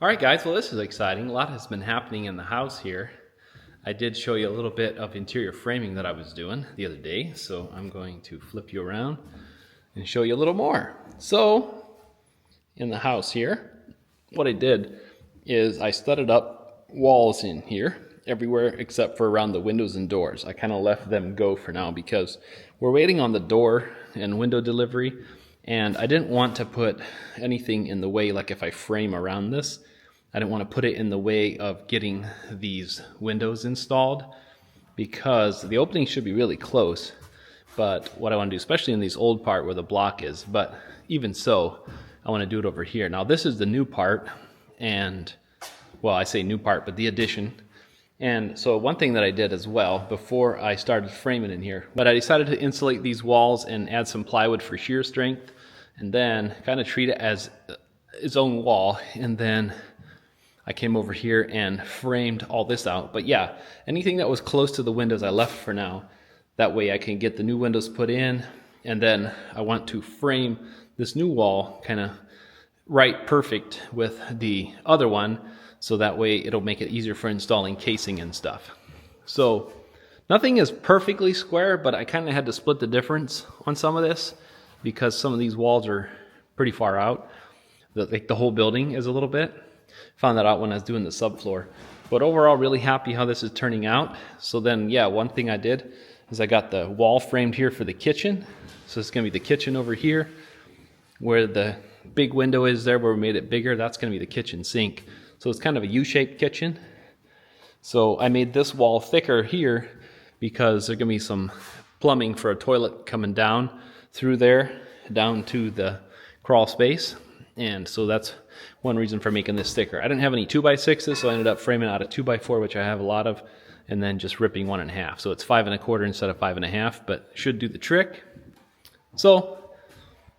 Alright guys, well this is exciting. A lot has been happening in the house here. I did show you a little bit of interior framing that I was doing the other day, so I'm going to flip you around and show you a little more. So, in the house here, what I did is I studded up walls in here, everywhere except for around the windows and doors. I kind of left them go for now because we're waiting on the door and window delivery, and I didn't want to put anything in the way, like if I frame around this, I didn't want to put it in the way of getting these windows installed because the opening should be really close. But what I want to do, especially in this old part where the block is, but even so, I want to do it over here. Now this is the new part, and well, I say new part, but the addition. And so one thing that I did as well before I started framing in here, but I decided to insulate these walls and add some plywood for shear strength, and then kind of treat it as its own wall. And then I came over here and framed all this out. But yeah, anything that was close to the windows I left for now. That way I can get the new windows put in, and then I want to frame this new wall kind of right perfect with the other one, so that way it'll make it easier for installing casing and stuff. So nothing is perfectly square, but I kind of had to split the difference on some of this because some of these walls are pretty far out. Like the whole building is a little bit. Found that out when I was doing the subfloor. But overall, really happy how this is turning out. So then, yeah, one thing I did is I got the wall framed here for the kitchen. So it's going to be the kitchen over here. Where the big window is there, where we made it bigger, that's going to be the kitchen sink. So it's kind of a U-shaped kitchen. So I made this wall thicker here because there's going to be some plumbing for a toilet coming down through there, down to the crawl space. And so that's one reason for making this thicker. I didn't have any 2x6s, so I ended up framing out a 2x4, which I have a lot of, and then just ripping 1.5. So it's 5 1/4 instead of 5 1/2, but should do the trick. So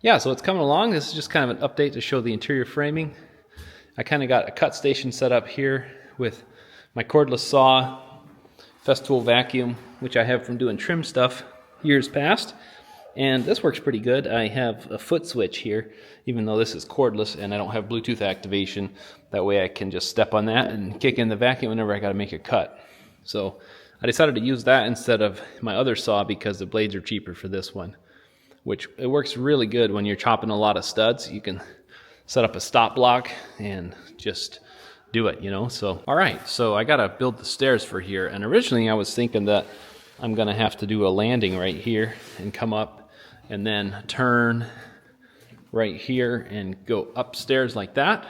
yeah, so it's coming along. This is just kind of an update to show the interior framing. I kind of got a cut station set up here with my cordless saw, Festool vacuum, which I have from doing trim stuff years past. And this works pretty good. I have a foot switch here, even though this is cordless and I don't have Bluetooth activation. That way I can just step on that and kick in the vacuum whenever I got to make a cut. So I decided to use that instead of my other saw because the blades are cheaper for this one, which it works really good when you're chopping a lot of studs. You can set up a stop block and just do it, you know. So all right, so I got to build the stairs for here. And originally I was thinking that I'm going to have to do a landing right here and come up and then turn right here and go upstairs like that.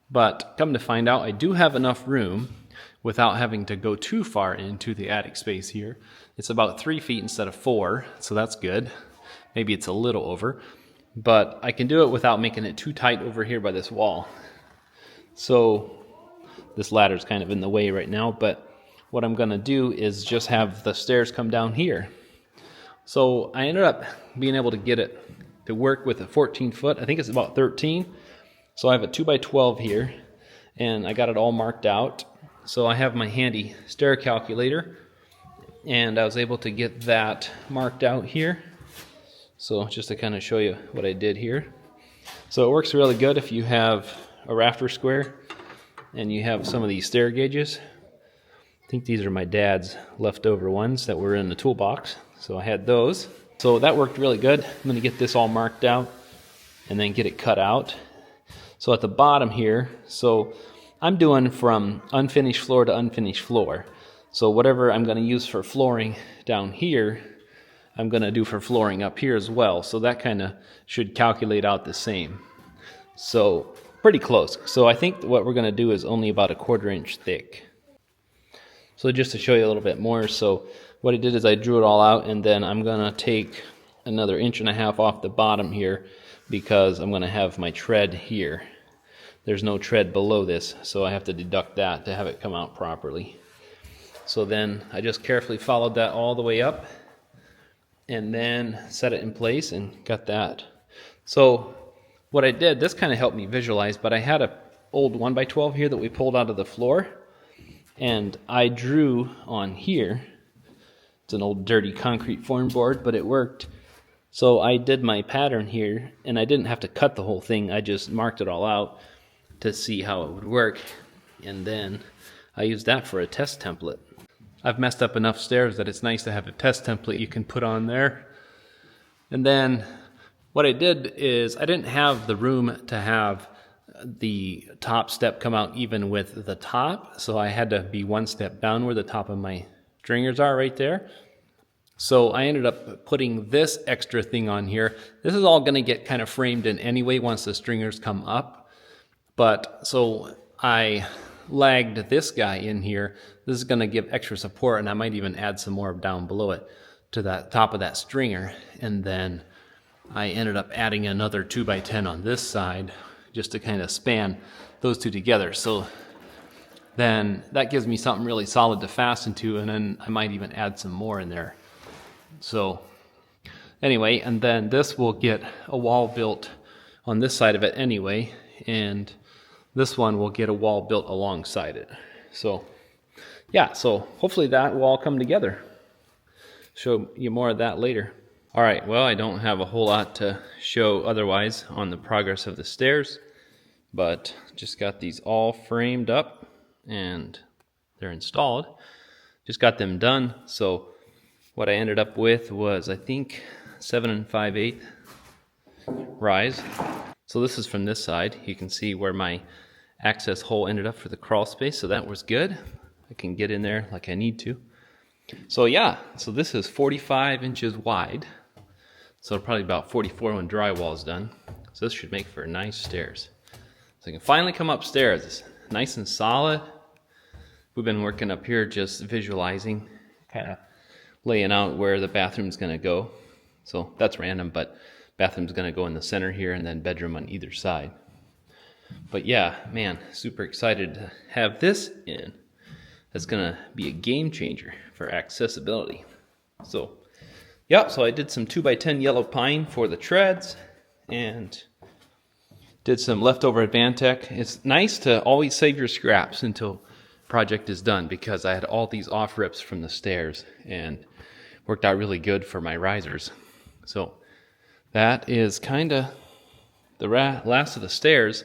But come to find out, I do have enough room without having to go too far into the attic space here. It's about 3 feet instead of 4, so that's good. Maybe it's a little over, but I can do it without making it too tight over here by this wall. So this ladder's kind of in the way right now, but what I'm gonna do is just have the stairs come down here. So I ended up being able to get it to work with a 14 foot. I think it's about 13. So I have a 2x12 here, and I got it all marked out. So I have my handy stair calculator, and I was able to get that marked out here. So just to kind of show you what I did here. So it works really good if you have a rafter square and you have some of these stair gauges. I think these are my dad's leftover ones that were in the toolbox. So I had those. So that worked really good. I'm going to get this all marked out and then get it cut out. So at the bottom here, so I'm doing from unfinished floor to unfinished floor. So whatever I'm going to use for flooring down here, I'm going to do for flooring up here as well. So that kind of should calculate out the same. So pretty close. So I think what we're going to do is only about 1/4 inch thick. So just to show you a little bit more, so what I did is I drew it all out, and then I'm going to take another 1.5 inches off the bottom here because I'm going to have my tread here. There's no tread below this, so I have to deduct that to have it come out properly. So then I just carefully followed that all the way up and then set it in place and got that. So what I did, this kind of helped me visualize, but I had an old 1x12 here that we pulled out of the floor, and I drew on here. It's an old dirty concrete form board, but it worked. So I did my pattern here, and I didn't have to cut the whole thing. I just marked it all out to see how it would work, and then I used that for a test template. I've messed up enough stairs that it's nice to have a test template you can put on there. And then what I did is I didn't have the room to have the top step come out even with the top, so I had to be one step down where the top of my stringers are right there. So I ended up putting this extra thing on here. This is all going to get kind of framed in anyway once the stringers come up. But so I lagged this guy in here. This is going to give extra support, and I might even add some more down below it to that top of that stringer. And then I ended up adding another 2x10 on this side just to kind of span those two together. So then that gives me something really solid to fasten to, and then I might even add some more in there. So anyway, and then this will get a wall built on this side of it anyway, and this one will get a wall built alongside it. So yeah, so hopefully that will all come together. Show you more of that later. All right, well, I don't have a whole lot to show otherwise on the progress of the stairs, but just got these all framed up and they're installed. Just got them done. So what I ended up with was, I think, 7 5/8 rise. So this is from this side. You can see where my access hole ended up for the crawl space, so that was good. I can get in there like I need to. So yeah, so this is 45 inches wide. So probably about 44 when drywall is done. So this should make for nice stairs. So I can finally come upstairs. It's nice and solid. We've been working up here just visualizing, kind of laying out where the bathroom's going to go. So that's random, but bathroom's going to go in the center here and then bedroom on either side. But yeah, man, super excited to have this in. That's going to be a game changer for accessibility. So yep, so I did some 2x10 yellow pine for the treads and did some leftover Advantech. It's nice to always save your scraps until project is done, because I had all these off rips from the stairs and worked out really good for my risers. So that is kind of the last of the stairs.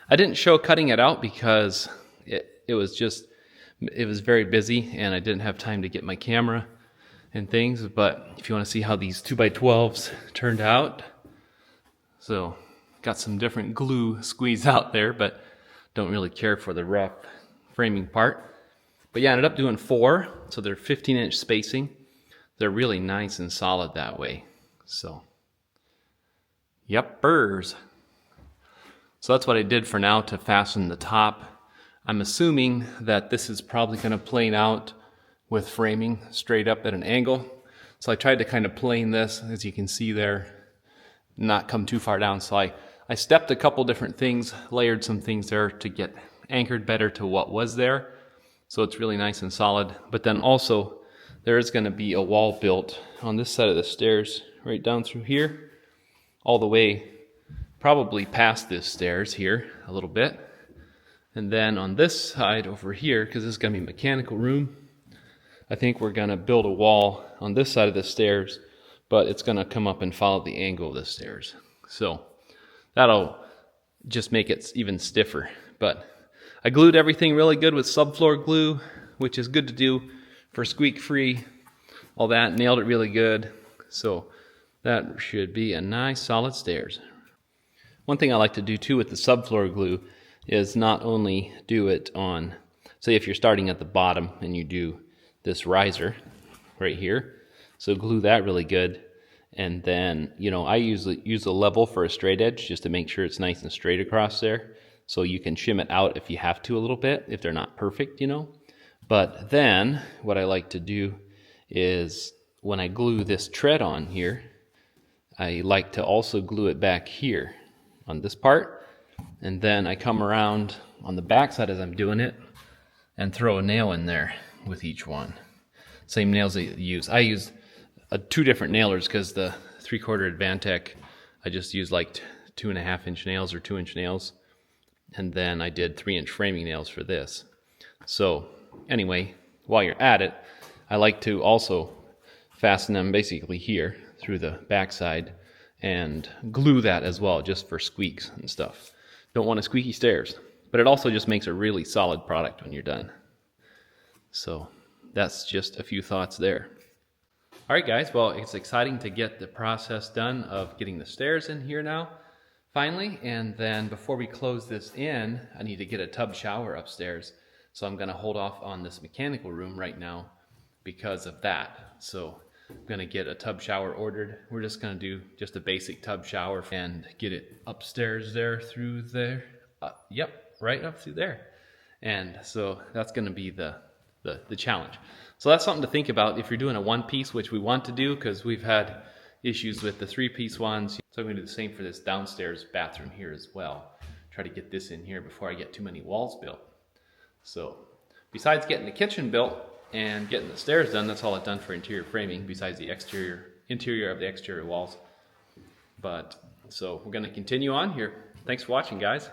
I didn't show cutting it out because it was very busy and I didn't have time to get my camera and things. But if you want to see how these 2x12s turned out, so got some different glue squeezed out there, but don't really care for the rough framing part. But yeah, I ended up doing 4, so they're 15-inch spacing. They're really nice and solid that way. So yuppers. So that's what I did for now to fasten the top. I'm assuming that this is probably going to plane out with framing straight up at an angle. So I tried to kind of plane this, as you can see there, not come too far down. So I stepped a couple different things, layered some things there to get anchored better to what was there. So it's really nice and solid. But then also there is going to be a wall built on this side of the stairs, right down through here, all the way probably past this stairs here a little bit. And then on this side over here, because this is going to be mechanical room, I think we're going to build a wall on this side of the stairs, but it's going to come up and follow the angle of the stairs. So that'll just make it even stiffer. But I glued everything really good with subfloor glue, which is good to do for squeak free. All that, nailed it really good. So that should be a nice solid stairs. One thing I like to do too with the subfloor glue is not only do it on, say if you're starting at the bottom and you do this riser right here, so glue that really good. And then, you know, I usually use a level for a straight edge just to make sure it's nice and straight across there. So you can shim it out if you have to a little bit, if they're not perfect, you know. But then what I like to do is when I glue this tread on here, I like to also glue it back here on this part. And then I come around on the back side as I'm doing it and throw a nail in there with each one. Same nails that you use. I use 2 different nailers because the 3/4 Advantech, I just use like 2.5-inch nails or 2-inch nails. And then I did 3-inch framing nails for this. So anyway, while you're at it, I like to also fasten them basically here through the backside and glue that as well, just for squeaks and stuff. Don't want a squeaky stairs. but it also just makes a really solid product when you're done. So that's just a few thoughts there. All right, guys, well, it's exciting to get the process done of getting the stairs in here now, finally. And then before we close this in, I need to get a tub shower upstairs. So I'm gonna hold off on this mechanical room right now because of that. So I'm gonna get a tub shower ordered. We're just gonna do just a basic tub shower and get it upstairs there through there. Yep, right up through there. And so that's gonna be the challenge. So that's something to think about if you're doing a one-piece, which we want to do because we've had issues with the three-piece ones. So I'm going to do the same for this downstairs bathroom here as well. Try to get this in here before I get too many walls built. So besides getting the kitchen built and getting the stairs done, that's all I've done for interior framing besides the interior of the exterior walls. But so we're going to continue on here. Thanks for watching, guys.